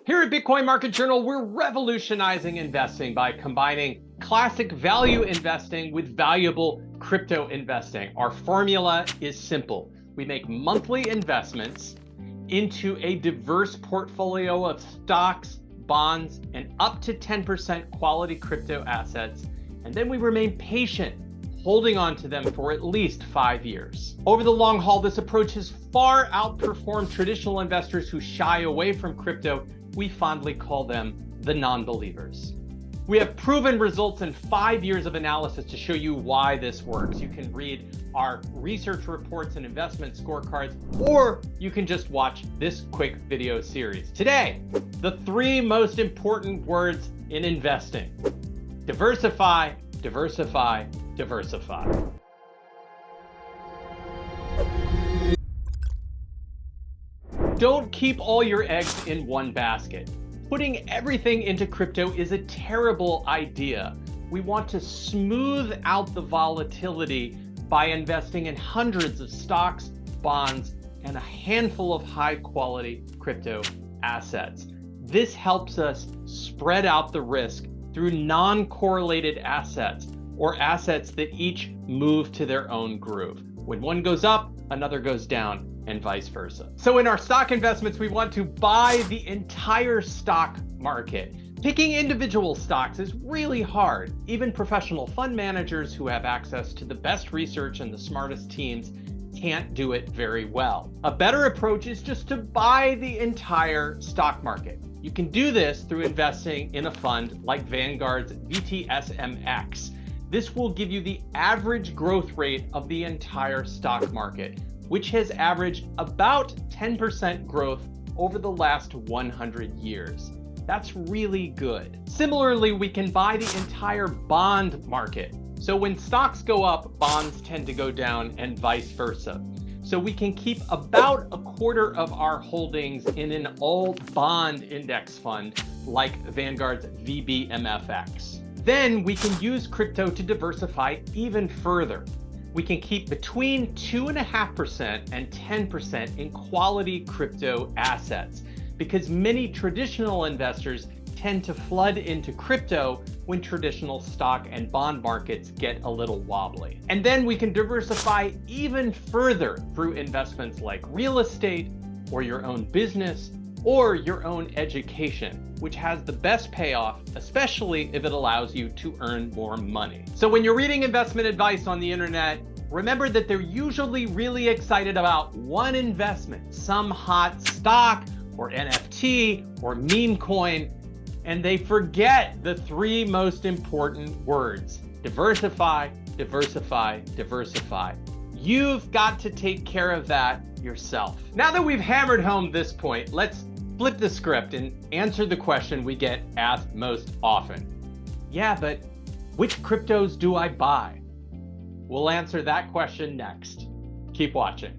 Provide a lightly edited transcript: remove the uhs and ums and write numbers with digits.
Here at Bitcoin Market Journal, we're revolutionizing investing by combining classic value investing with valuable crypto investing. Our formula is simple. We make monthly investments into a diverse portfolio of stocks, bonds, and up to 10% quality crypto assets. And then we remain patient, holding on to them for at least 5 years. Over the long haul, this approach has far outperformed traditional investors who shy away from crypto. We fondly call them the non-believers. We have proven results in 5 years of analysis to show you why this works. You can read our research reports and investment scorecards, or you can just watch this quick video series. Today, the 3 most important words in investing: diversify, diversify, diversify. Don't keep all your eggs in one basket. Putting everything into crypto is a terrible idea. We want to smooth out the volatility by investing in hundreds of stocks, bonds, and a handful of high-quality crypto assets. This helps us spread out the risk through non-correlated assets, or assets that each move to their own groove. When one goes up, another goes down, and vice versa. So in our stock investments, we want to buy the entire stock market. Picking individual stocks is really hard. Even professional fund managers who have access to the best research and the smartest teams can't do it very well. A better approach is just to buy the entire stock market. You can do this through investing in a fund like Vanguard's VTSMX. This will give you the average growth rate of the entire stock market, which has averaged about 10% growth over the last 100 years. That's really good. Similarly, we can buy the entire bond market. So when stocks go up, bonds tend to go down and vice versa. So we can keep about a quarter of our holdings in an all bond index fund like Vanguard's VBMFX. Then we can use crypto to diversify even further. We can keep between 2.5% and 10% in quality crypto assets, because many traditional investors tend to flood into crypto when traditional stock and bond markets get a little wobbly. And then we can diversify even further through investments like real estate, or your own business, or your own education, which has the best payoff, especially if it allows you to earn more money. So when you're reading investment advice on the internet, remember that they're usually really excited about one investment, some hot stock or NFT or meme coin, and they forget the 3 most important words: diversify, diversify, diversify. You've got to take care of that yourself. Now that we've hammered home this point, let's flip the script and answer the question we get asked most often. Yeah, but which cryptos do I buy? We'll answer that question next. Keep watching.